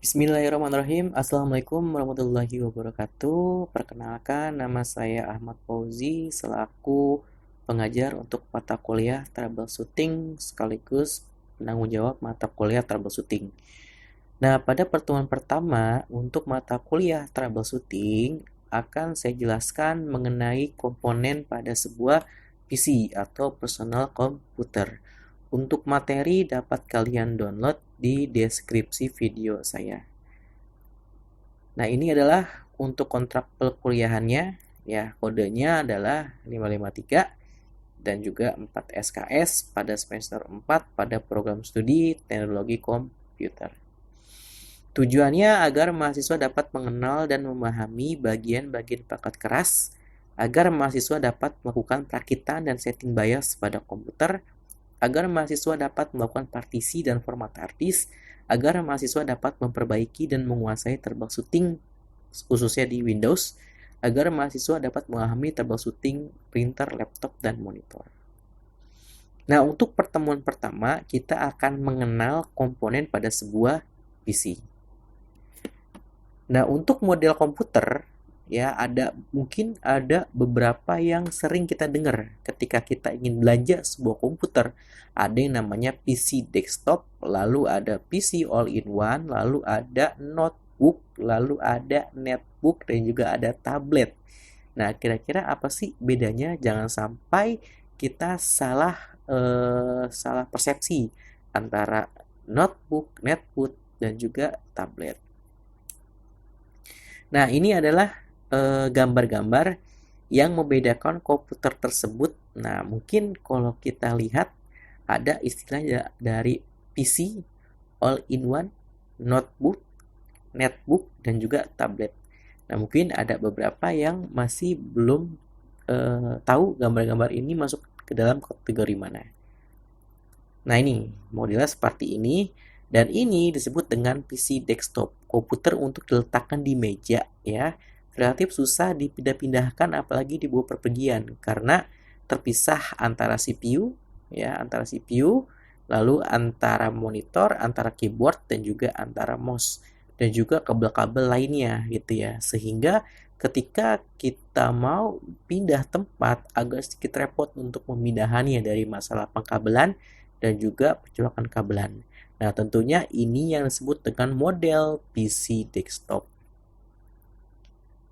Bismillahirrahmanirrahim. Assalamualaikum warahmatullahi wabarakatuh. Perkenalkan, nama saya Ahmad Fauzi selaku pengajar untuk mata kuliah troubleshooting sekaligus penanggung jawab mata kuliah troubleshooting. Nah, pada pertemuan pertama untuk mata kuliah troubleshooting akan saya jelaskan mengenai komponen pada sebuah PC atau personal computer. Untuk materi dapat kalian download di deskripsi video saya. Nah, ini adalah untuk kontrak perkuliahannya, ya, kodenya adalah 553 dan juga 4 SKS pada semester 4 pada program studi teknologi komputer. Tujuannya agar mahasiswa dapat mengenal dan memahami bagian-bagian perangkat keras, agar mahasiswa dapat melakukan perakitan dan setting BIOS pada komputer, agar mahasiswa dapat melakukan partisi dan format harddisk, agar mahasiswa dapat memperbaiki dan menguasai troubleshooting khususnya di Windows, agar mahasiswa dapat memahami troubleshooting printer, laptop, dan monitor. Nah, untuk pertemuan pertama, kita akan mengenal komponen pada sebuah PC. Nah, untuk model komputer, ya mungkin ada beberapa yang sering kita dengar ketika kita ingin belanja sebuah komputer. Ada yang namanya PC desktop, lalu ada PC all-in-one, lalu ada notebook, lalu ada netbook, dan juga ada tablet. Nah, kira-kira apa sih bedanya? Jangan sampai kita salah persepsi antara notebook, netbook, dan juga tablet. Nah, ini adalah gambar-gambar yang membedakan komputer tersebut. Nah, mungkin kalau kita lihat ada istilah dari PC, all-in-one, notebook, netbook, dan juga tablet. Nah, mungkin ada beberapa yang masih belum tahu gambar-gambar ini masuk ke dalam kategori mana. Nah, ini modelnya seperti ini. Dan ini disebut dengan PC desktop, komputer untuk diletakkan di meja, ya. Relatif susah dipindah-pindahkan apalagi dibawa perpergian karena terpisah antara CPU, ya, lalu antara monitor, antara keyboard, dan juga antara mouse, dan juga kabel-kabel lainnya gitu ya. Sehingga ketika kita mau pindah tempat agak sedikit repot untuk memindahannya dari masalah pengkabelan dan juga percolokan kabelan. Nah, tentunya ini yang disebut dengan model PC desktop.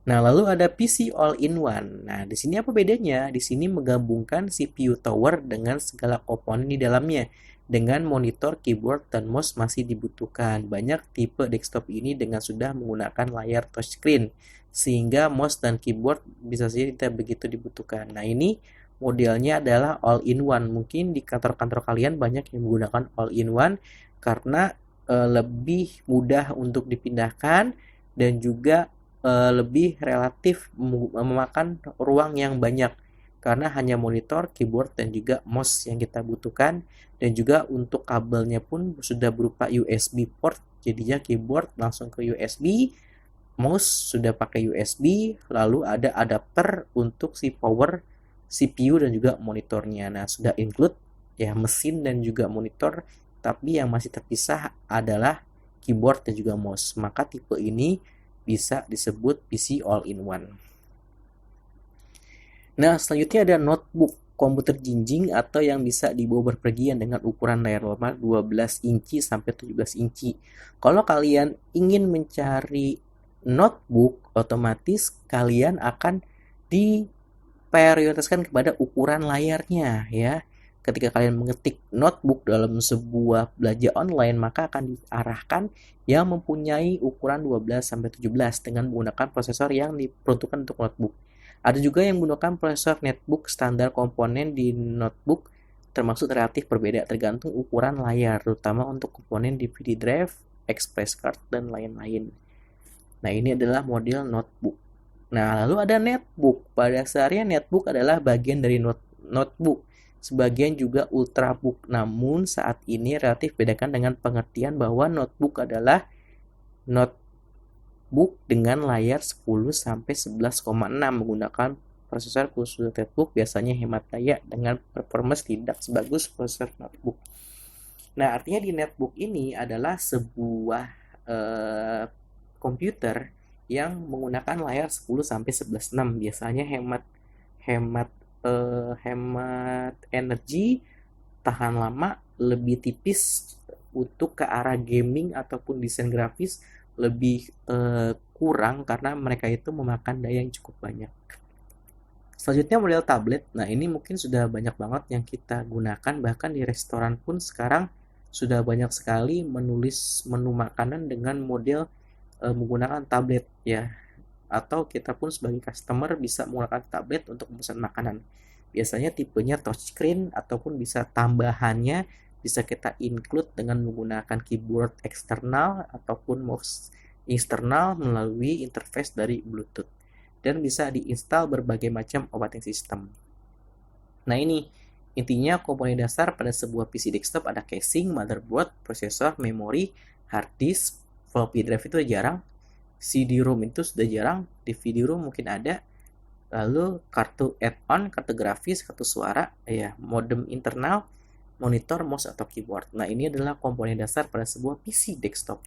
Nah, lalu ada PC all-in-one. Nah, di sini apa bedanya? Di sini menggabungkan CPU tower dengan segala komponen di dalamnya. Dengan monitor, keyboard, dan mouse masih dibutuhkan. Banyak tipe desktop ini dengan sudah menggunakan layar touchscreen, sehingga mouse dan keyboard bisa saja tidak begitu dibutuhkan. Nah, ini modelnya adalah all-in-one. Mungkin di kantor-kantor kalian banyak yang menggunakan all-in-one karena lebih mudah untuk dipindahkan dan juga lebih relatif memakan ruang yang banyak karena hanya monitor, keyboard, dan juga mouse yang kita butuhkan, dan juga untuk kabelnya pun sudah berupa USB port, jadinya keyboard langsung ke USB, mouse sudah pakai USB, lalu ada adapter untuk si power CPU dan juga monitornya. Nah, sudah include ya mesin dan juga monitor, tapi yang masih terpisah adalah keyboard dan juga mouse. Maka tipe ini bisa disebut PC all-in-one. Nah, selanjutnya ada notebook, komputer jinjing atau yang bisa dibawa berpergian dengan ukuran layar normal 12 inci sampai 17 inci. Kalau kalian ingin mencari notebook, otomatis kalian akan diprioritaskan kepada ukuran layarnya, ya. Ketika kalian mengetik notebook dalam sebuah belajar online, maka akan diarahkan yang mempunyai ukuran 12-17 dengan menggunakan prosesor yang diperuntukkan untuk notebook. Ada juga yang menggunakan prosesor netbook standar. Komponen di notebook termasuk relatif berbeda tergantung ukuran layar, terutama untuk komponen DVD drive, express card, dan lain-lain. Nah, ini adalah model notebook. Nah, lalu ada netbook. Pada dasarnya netbook adalah bagian dari notebook. Sebagian juga ultrabook, namun saat ini relatif bedakan dengan pengertian bahwa notebook adalah notebook dengan layar 10-11,6 menggunakan prosesor khusus. Netbook biasanya hemat daya dengan performance tidak sebagus prosesor notebook. Nah, artinya di netbook ini adalah sebuah eh, komputer yang menggunakan layar 10 sampai 11:6, biasanya hemat hemat hemat energi, tahan lama, lebih tipis untuk ke arah gaming ataupun desain grafis lebih kurang karena mereka itu memakan daya yang cukup banyak. Selanjutnya model tablet. Nah, ini mungkin sudah banyak banget yang kita gunakan, bahkan di restoran pun sekarang sudah banyak sekali menulis menu makanan dengan model menggunakan tablet ya. Atau kita pun sebagai customer bisa menggunakan tablet untuk memesan makanan. Biasanya tipenya touchscreen ataupun bisa tambahannya bisa kita include dengan menggunakan keyboard eksternal ataupun mouse internal melalui interface dari Bluetooth, dan bisa diinstal berbagai macam operating system. Nah, ini intinya komponen dasar pada sebuah PC desktop ada casing, motherboard, prosesor, memori, hard disk, floppy drive itu jarang, CD-ROM itu sudah jarang, DVD-ROM mungkin ada, lalu kartu add-on, kartu grafis, kartu suara, ya, modem internal, monitor, mouse atau keyboard. Nah, ini adalah komponen dasar pada sebuah PC desktop.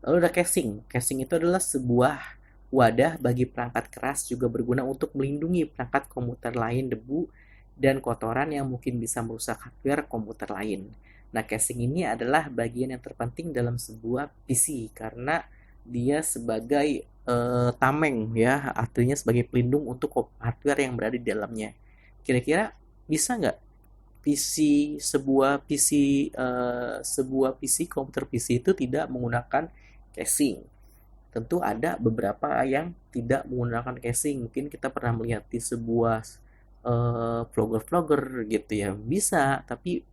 Lalu ada casing. Casing itu adalah sebuah wadah bagi perangkat keras, juga berguna untuk melindungi perangkat komputer lain debu dan kotoran yang mungkin bisa merusak hardware komputer lain. Nah, casing ini adalah bagian yang terpenting dalam sebuah PC karena dia sebagai tameng ya, artinya sebagai pelindung untuk hardware yang berada di dalamnya. Kira-kira bisa nggak sebuah PC komputer PC itu tidak menggunakan casing? Tentu ada beberapa yang tidak menggunakan casing. Mungkin kita pernah melihat di sebuah vlogger-vlogger gitu ya, bisa, tapi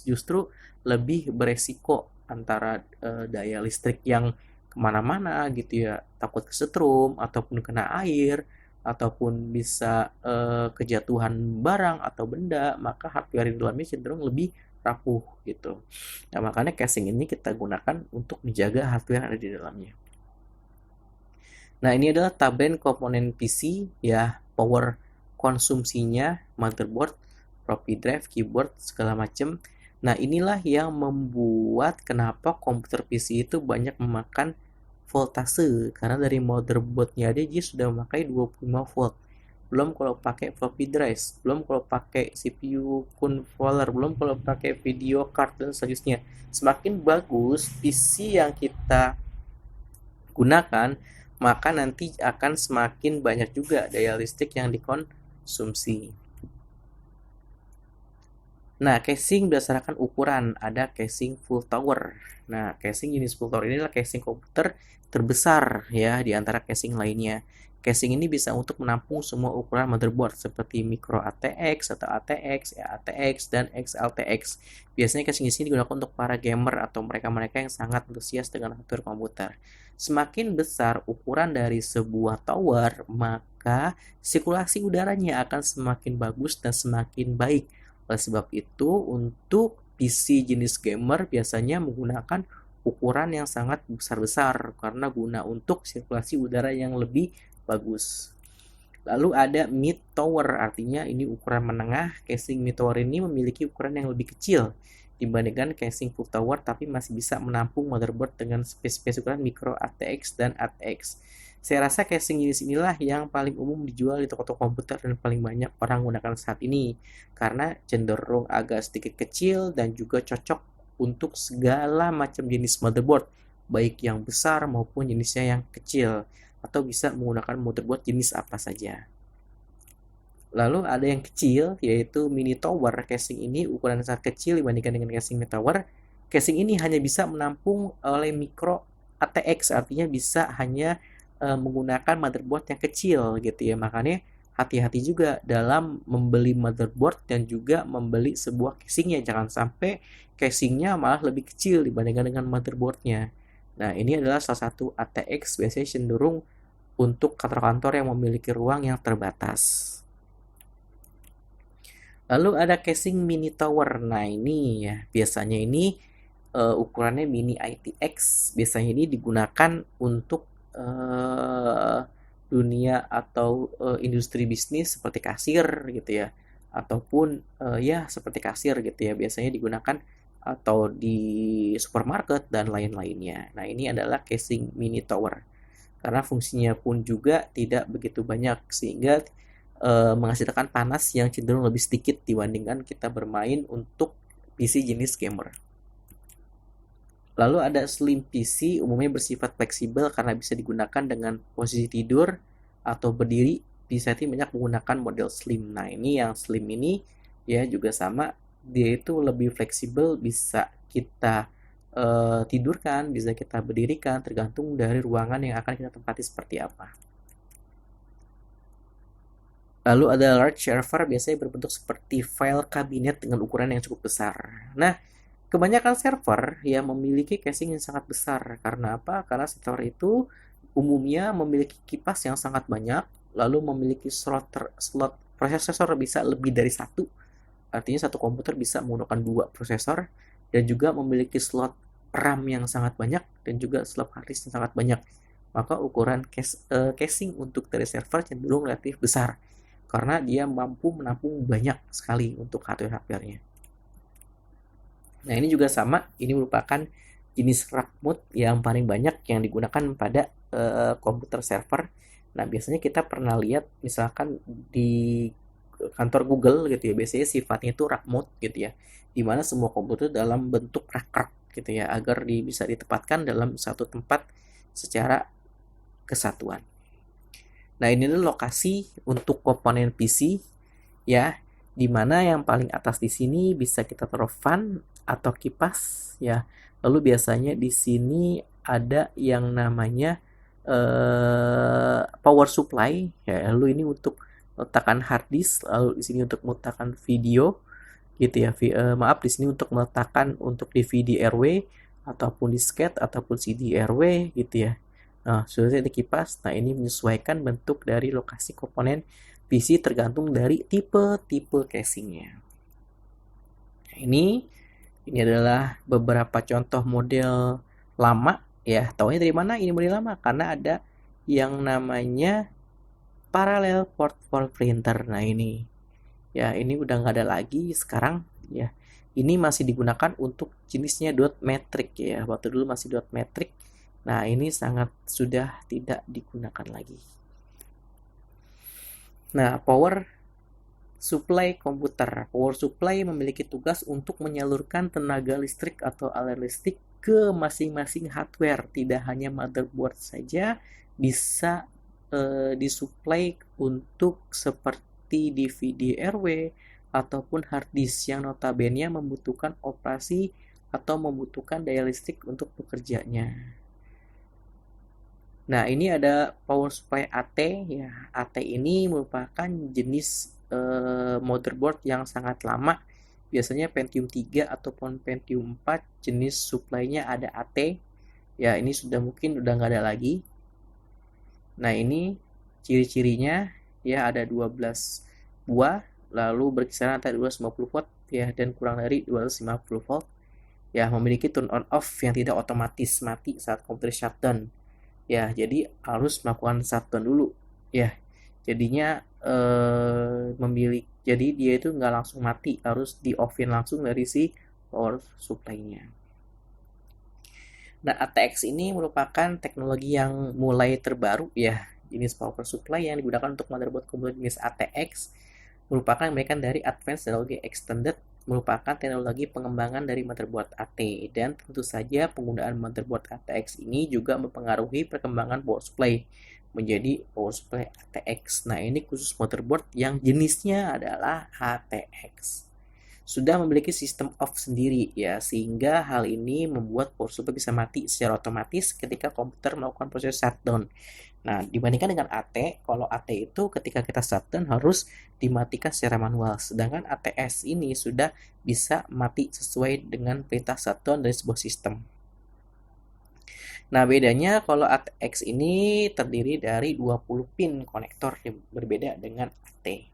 justru lebih beresiko antara daya listrik yang kemana-mana gitu ya, takut kesetrum ataupun kena air ataupun bisa kejatuhan barang atau benda, maka hardware di dalamnya cenderung lebih rapuh gitu. Nah, makanya casing ini kita gunakan untuk menjaga hardware yang ada di dalamnya. Nah, ini adalah tabel komponen PC ya, power konsumsinya, motherboard, floppy drive, keyboard, segala macam. Nah, inilah yang membuat kenapa komputer PC itu banyak memakan voltase, karena dari motherboardnya aja dia sudah memakai 25 volt. Belum kalau pakai floppy drive, belum kalau pakai CPU controller, belum kalau pakai video card dan selanjutnya. Semakin bagus PC yang kita gunakan, maka nanti akan semakin banyak juga daya listrik yang dikonsumsi. Nah, casing berdasarkan ukuran, ada casing full tower. Nah, casing jenis full tower ini adalah casing komputer terbesar ya di antara casing lainnya. Casing ini bisa untuk menampung semua ukuran motherboard seperti micro ATX atau ATX, ATX, dan XLTX. Biasanya casing di sini digunakan untuk para gamer atau mereka-mereka yang sangat antusias dengan hardware komputer. Semakin besar ukuran dari sebuah tower, maka sirkulasi udaranya akan semakin bagus dan semakin baik. Oleh sebab itu, untuk PC jenis gamer biasanya menggunakan ukuran yang sangat besar-besar karena guna untuk sirkulasi udara yang lebih bagus. Lalu ada mid tower, artinya ini ukuran menengah. Casing mid tower ini memiliki ukuran yang lebih kecil dibandingkan casing full tower, tapi masih bisa menampung motherboard dengan spesifikasi ukuran micro ATX dan ATX. Saya rasa casing jenis inilah yang paling umum dijual di toko-toko komputer dan paling banyak orang gunakan saat ini karena cenderung agak sedikit kecil dan juga cocok untuk segala macam jenis motherboard, baik yang besar maupun jenisnya yang kecil, atau bisa menggunakan motherboard jenis apa saja. Lalu ada yang kecil, yaitu mini tower. Casing ini ukuran sangat kecil dibandingkan dengan casing mini tower. Casing ini hanya bisa menampung oleh micro ATX, artinya bisa hanya menggunakan motherboard yang kecil gitu ya. Makanya hati-hati juga dalam membeli motherboard dan juga membeli sebuah casingnya. Jangan sampai casingnya malah lebih kecil dibandingkan dengan motherboardnya. Nah, ini adalah salah satu ATX biasanya cenderung untuk kantor-kantor yang memiliki ruang yang terbatas. Lalu ada casing mini tower. Nah, ini ya, biasanya ini ukurannya mini ITX. Biasanya ini digunakan untuk dunia atau industri bisnis seperti kasir gitu ya. Ataupun ya seperti kasir gitu ya. Biasanya digunakan atau di supermarket dan lain-lainnya. Nah, ini adalah casing mini tower. Karena fungsinya pun juga tidak begitu banyak sehingga menghasilkan panas yang cenderung lebih sedikit dibandingkan kita bermain untuk PC jenis gamer. Lalu ada slim PC, umumnya bersifat fleksibel karena bisa digunakan dengan posisi tidur atau berdiri, disetting banyak menggunakan model slim. Nah, ini yang slim ini ya juga sama, dia itu lebih fleksibel, bisa kita tidurkan, bisa kita berdirikan, tergantung dari ruangan yang akan kita tempati seperti apa. Lalu ada large server, biasanya berbentuk seperti file kabinet dengan ukuran yang cukup besar. Nah, kebanyakan server yang memiliki casing yang sangat besar. Karena apa? Karena server itu umumnya memiliki kipas yang sangat banyak, lalu memiliki slot prosesor bisa lebih dari satu. Artinya satu komputer bisa menggunakan dua prosesor, dan juga memiliki slot RAM yang sangat banyak, dan juga slot hard disk yang sangat banyak. Maka ukuran casing untuk dari server cenderung relatif besar, karena dia mampu menampung banyak sekali untuk hardware-hardware-nya. Nah, ini juga sama, ini merupakan jenis rack mount yang paling banyak yang digunakan pada komputer server. Nah, biasanya kita pernah lihat misalkan di kantor Google gitu ya, biasanya sifatnya itu rack mount gitu ya, dimana semua komputer dalam bentuk rak-rak gitu ya, agar bisa ditempatkan dalam satu tempat secara kesatuan. Nah, ini adalah lokasi untuk komponen PC ya, dimana yang paling atas di sini bisa kita taruh fan atau kipas ya. Lalu biasanya di sini ada yang namanya power supply ya. Lalu ini untuk meletakkan hard disk, lalu di sini untuk meletakkan video gitu ya. Maaf, di sini untuk meletakkan untuk DVD RW ataupun disket ataupun CD RW gitu ya. Nah, sudah ada kipas. Nah, ini menyesuaikan bentuk dari lokasi komponen PC tergantung dari tipe-tipe casingnya. Nah, ini adalah beberapa contoh model lama ya. Taunya dari mana ini model lama? Karena ada yang namanya parallel port for printer. Nah, ini ya, ini udah nggak ada lagi sekarang ya. Ini masih digunakan untuk jenisnya dot matrix ya. Waktu dulu masih dot matrix. Nah, ini sangat sudah tidak digunakan lagi. Nah, power supply komputer. Power supply memiliki tugas untuk menyalurkan tenaga listrik atau aliran listrik ke masing-masing hardware. Tidak hanya motherboard saja bisa disuplai untuk seperti DVD RW ataupun hard disk yang notabene membutuhkan operasi atau membutuhkan daya listrik untuk bekerjanya. Nah, ini ada power supply AT ya. AT ini merupakan jenis motherboard yang sangat lama. Biasanya Pentium 3 ataupun Pentium 4 jenis supply-nya ada AT. Ya, ini mungkin udah nggak ada lagi. Nah, ini ciri-cirinya ya, ada 12 buah, lalu berkisar antara 250 volt ya dan kurang dari 250 volt. Ya, memiliki turn on off yang tidak otomatis mati saat komputer shutdown. Ya, jadi harus melakukan shutdown dulu ya. Jadinya jadi dia itu nggak langsung mati, harus di offin langsung dari si power supply-nya. Nah, ATX ini merupakan teknologi yang mulai terbaru ya, jenis power supply yang digunakan untuk motherboard komputer jenis ATX merupakan mereka dari Advanced Technology Extended, merupakan teknologi pengembangan dari motherboard AT, dan tentu saja penggunaan motherboard ATX ini juga mempengaruhi perkembangan power supply menjadi power supply ATX. Nah, ini khusus motherboard yang jenisnya adalah ATX. Sudah memiliki sistem off sendiri ya, sehingga hal ini membuat power supply bisa mati secara otomatis ketika komputer melakukan proses shutdown. Nah, dibandingkan dengan AT, kalau AT itu ketika kita shutdown harus dimatikan secara manual, sedangkan ATS ini sudah bisa mati sesuai dengan perintah shutdown dari sebuah sistem. Nah, bedanya kalau ATX ini terdiri dari 20 pin konektor yang berbeda dengan AT.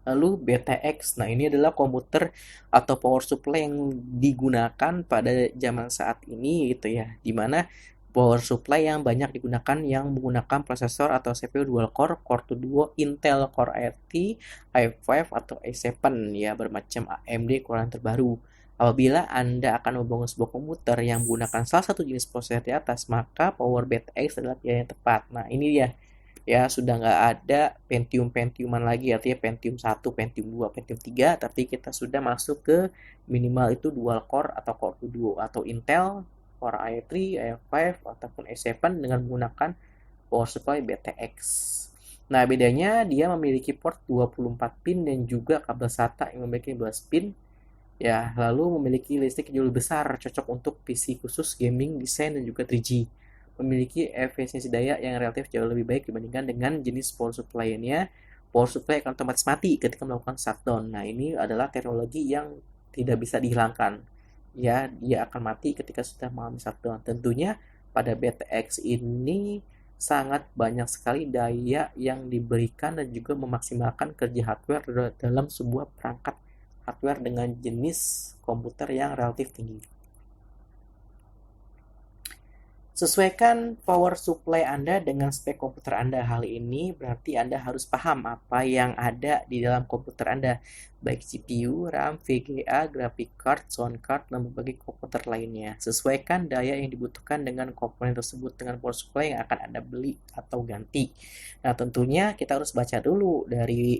Lalu BTX, nah ini adalah komputer atau power supply yang digunakan pada zaman saat ini gitu ya, dimana Power supply yang banyak digunakan yang menggunakan prosesor atau CPU dual core, Core 2 Duo, Intel Core i3, i5 atau i7 ya, bermacam AMD Core yang terbaru. Apabila Anda akan membangun sebuah komputer yang menggunakan salah satu jenis prosesor di atas, maka Power BTX adalah pilihan yang tepat. Nah, ini dia. Ya, sudah nggak ada Pentiuman lagi, artinya Pentium 1, Pentium 2, Pentium 3, tapi kita sudah masuk ke minimal itu dual core atau Core 2 Duo atau Intel Core i3, i5 ataupun i7 dengan menggunakan power supply BTX. Nah, bedanya dia memiliki port 24 pin dan juga kabel SATA yang memiliki 12 pin. Ya, lalu memiliki listrik jauh lebih besar, cocok untuk PC khusus gaming, desain dan juga 3G. Memiliki efisiensi daya yang relatif jauh lebih baik dibandingkan dengan jenis power supply lainnya. Power supply akan otomatis mati ketika melakukan shutdown. Nah, ini adalah teknologi yang tidak bisa dihilangkan. Ya, dia akan mati ketika sudah mengalami shutdown. Tentunya pada BTX ini sangat banyak sekali daya yang diberikan dan juga memaksimalkan kerja hardware dalam sebuah perangkat hardware dengan jenis komputer yang relatif tinggi. Sesuaikan power supply Anda dengan spek komputer Anda. Hal ini berarti Anda harus paham apa yang ada di dalam komputer Anda, baik CPU, RAM, VGA, graphic card, sound card, dan berbagai komputer lainnya. Sesuaikan daya yang dibutuhkan dengan komponen tersebut dengan power supply yang akan Anda beli atau ganti. Nah, tentunya kita harus baca dulu dari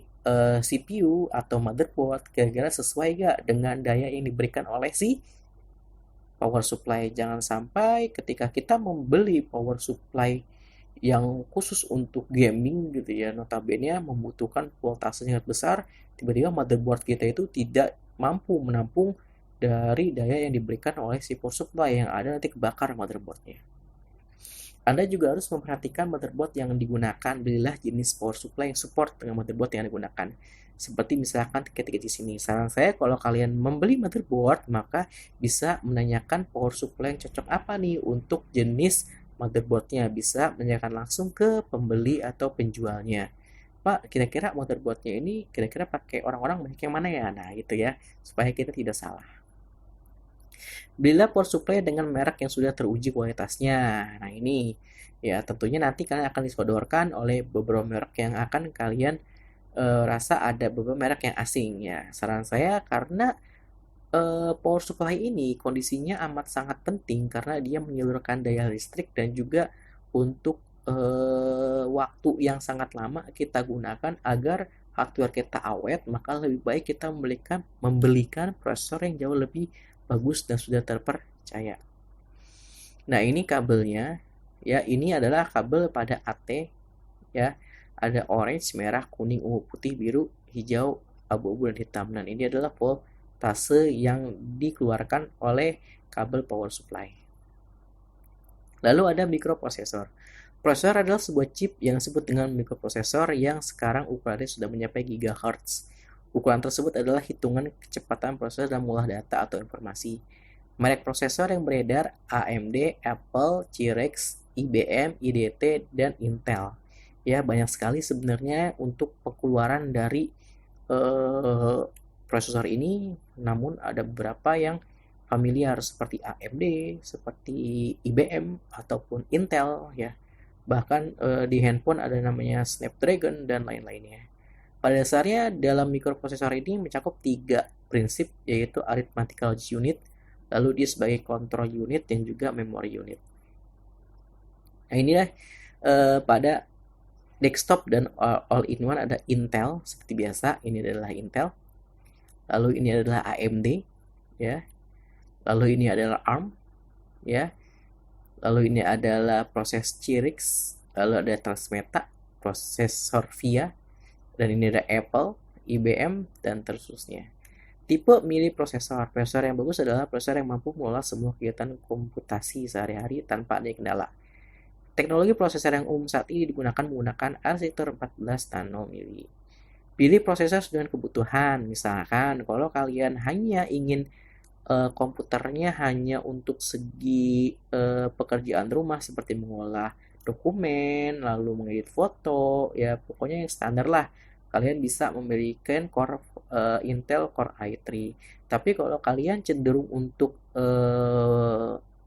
CPU atau motherboard, kira-kira sesuai gak dengan daya yang diberikan oleh si power supply. Jangan sampai ketika kita membeli power supply yang khusus untuk gaming gitu ya, notabene membutuhkan voltase sangat besar, tiba-tiba motherboard kita itu tidak mampu menampung dari daya yang diberikan oleh si power supply, yang ada nanti kebakar motherboardnya. Anda juga harus memperhatikan motherboard yang digunakan. Belilah jenis power supply yang support dengan motherboard yang digunakan. Seperti misalkan ketika di sini, saran saya kalau kalian membeli motherboard, maka bisa menanyakan power supply yang cocok apa nih untuk jenis motherboardnya. Bisa menanyakan langsung ke pembeli atau penjualnya. Pak, kira-kira motherboardnya ini kira-kira pakai orang-orang banyak yang mana ya? Nah, gitu ya, supaya kita tidak salah. Belilah power supply dengan merek yang sudah teruji kualitasnya. Nah, ini ya tentunya nanti kalian akan disodorkan oleh beberapa merek yang akan kalian rasa ada beberapa merek yang asing ya. Saran saya karena power supply ini kondisinya amat sangat penting karena dia menyalurkan daya listrik dan juga untuk waktu yang sangat lama kita gunakan agar hardware kita awet, maka lebih baik kita membelikan prosesor yang jauh lebih bagus dan sudah terpercaya. Nah, ini kabelnya ya, ini adalah kabel pada AT ya. Ada orange, merah, kuning, ungu, putih, biru, hijau, abu-abu dan hitam. Dan ini adalah voltase yang dikeluarkan oleh kabel power supply. Lalu ada mikroprosesor. Prosesor adalah sebuah chip yang disebut dengan mikroprosesor yang sekarang ukurannya sudah mencapai gigahertz. Ukuran tersebut adalah hitungan kecepatan proses dalam mengolah data atau informasi. Merek prosesor yang beredar AMD, Apple, Xirex, IBM, IDT, dan Intel. Ya, banyak sekali sebenarnya untuk pengeluaran dari prosesor ini, namun ada beberapa yang familiar seperti AMD, seperti IBM ataupun Intel ya. Bahkan di handphone ada namanya Snapdragon dan lain-lainnya. Pada dasarnya dalam mikroprosesor ini mencakup 3 prinsip, yaitu arithmetical unit, lalu dia sebagai control unit dan juga memory unit. Nah, inilah pada desktop dan all-in-one ada Intel seperti biasa. Ini adalah Intel. Lalu ini adalah AMD ya. Lalu ini adalah ARM ya. Lalu ini adalah proses Xilinx, lalu ada Transmeta, prosesor VIA, dan ini ada Apple, IBM, dan terusnya. Tipe milih prosesor. Prosesor yang bagus adalah prosesor yang mampu mengolah semua kegiatan komputasi sehari-hari tanpa ada kendala. Teknologi prosesor yang umum saat ini menggunakan arsitektur 14 nanomili. Pilih prosesor dengan kebutuhan. Misalkan kalau kalian hanya ingin komputernya hanya untuk segi pekerjaan rumah seperti mengolah dokumen, lalu mengedit foto, ya pokoknya yang standar lah. Kalian bisa memberikan core Intel Core i3. Tapi kalau kalian cenderung untuk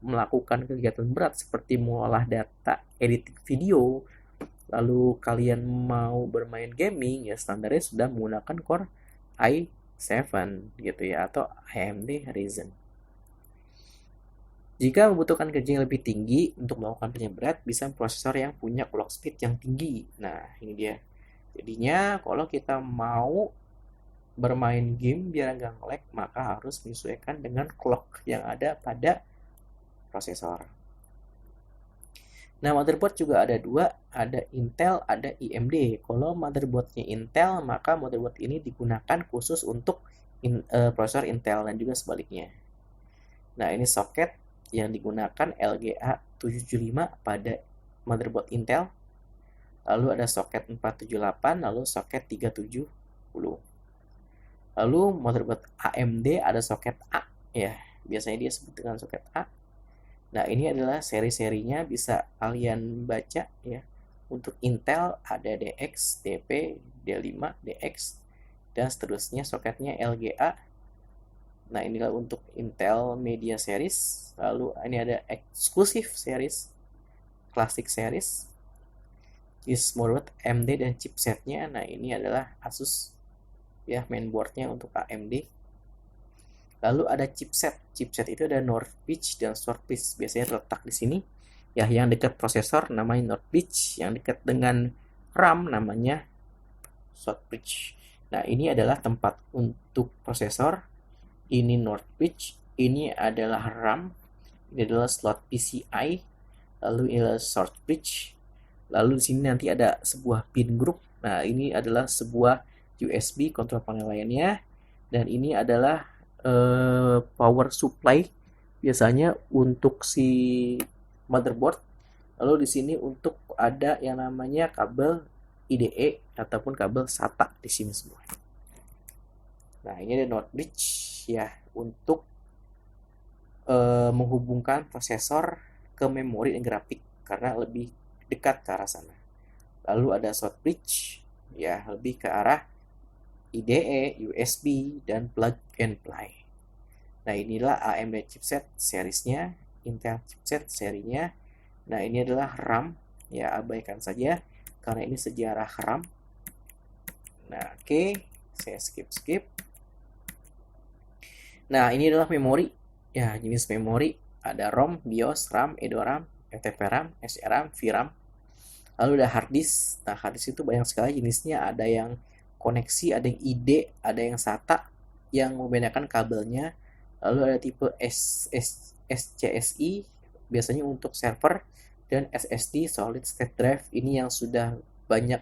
melakukan kegiatan berat seperti mengolah data, editing video, lalu kalian mau bermain gaming, ya standarnya sudah menggunakan Core i7 gitu ya, atau AMD Ryzen. Jika membutuhkan kerja yang lebih tinggi untuk melakukan kerja berat, bisa prosesor yang punya clock speed yang tinggi. Nah, ini dia. Jadinya kalau kita mau bermain game biar nggak nge-lag, maka harus menyesuaikan dengan clock yang ada pada prosesor. Nah, motherboard juga ada dua, ada Intel, ada AMD. Kalau motherboardnya Intel, maka motherboard ini digunakan khusus untuk prosesor Intel dan juga sebaliknya. Nah, ini soket yang digunakan LGA 775 pada motherboard Intel. Lalu ada soket 478, lalu soket 370. Lalu motherboard AMD ada soket A, ya, biasanya dia sebut dengan soket A. Nah, ini adalah seri-serinya, bisa kalian baca ya. Untuk Intel ada DX, DP, D5, DX, dan seterusnya soketnya LGA. Nah, inilah untuk Intel Media Series. Lalu ini ada Exclusive Series, Classic Series, is motherboard AMD dan chipsetnya. Nah, ini adalah Asus ya, mainboardnya untuk AMD. Lalu ada chipset. Chipset itu ada North Bridge dan South Bridge. Biasanya terletak di sini. Ya, yang dekat prosesor namanya North Bridge, yang dekat dengan RAM namanya South Bridge. Nah, ini adalah tempat untuk prosesor. Ini North Bridge, ini adalah RAM, ini adalah slot PCI, lalu ini adalah South Bridge. Lalu di sini nanti ada sebuah pin group. Nah, ini adalah sebuah USB kontrol panel lainnya, dan ini adalah power supply biasanya untuk si motherboard. Lalu di sini untuk ada yang namanya kabel IDE ataupun kabel SATA di sini semua. Nah, ini ada North Bridge ya, untuk menghubungkan prosesor ke memori dan grafik karena lebih dekat ke arah sana. Lalu ada South Bridge ya, lebih ke arah IDE, USB, dan plug and play. Nah, inilah AMD chipset seriesnya, Intel chipset serinya. Nah, ini adalah RAM, ya abaikan saja karena ini sejarah RAM. Nah, oke, saya skip. Nah, ini adalah memori. Ya, jenis memori ada ROM, BIOS, RAM, EDORAM, FTP-RAM, SRAM, VRAM. Lalu ada hard disk. Nah, hard disk itu banyak sekali jenisnya. Ada yang koneksi, ada yang ID, ada yang SATA, yang membedakan kabelnya. Lalu ada tipe SCSI, biasanya untuk server, dan SSD, solid state drive. Ini yang sudah banyak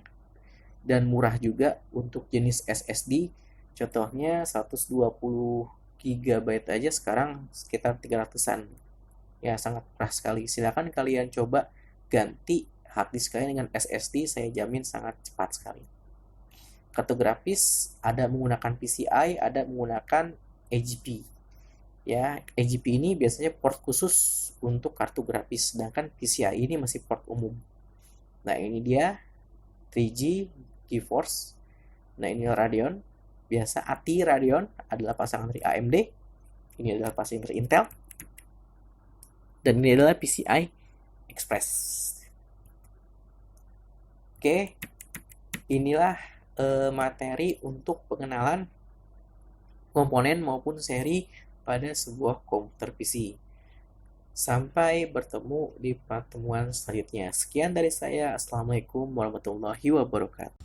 dan murah juga untuk jenis SSD. Contohnya 120 GB aja sekarang sekitar 300-an. Ya, sangat murah sekali. Silakan kalian coba ganti hard disk kalian dengan SSD, saya jamin sangat cepat sekali. Kartu grafis ada menggunakan PCI, ada menggunakan AGP. Ya, AGP ini biasanya port khusus untuk kartu grafis, sedangkan PCI ini masih port umum. Nah, ini dia 3G GeForce. Nah, ini Radeon. Biasa ATI Radeon adalah pasangan dari AMD. Ini adalah pasangan dari Intel. Dan ini adalah PCI Express. Oke, inilah materi untuk pengenalan komponen maupun seri pada sebuah komputer PC. Sampai bertemu di pertemuan selanjutnya. Sekian dari saya. Assalamualaikum warahmatullahi wabarakatuh.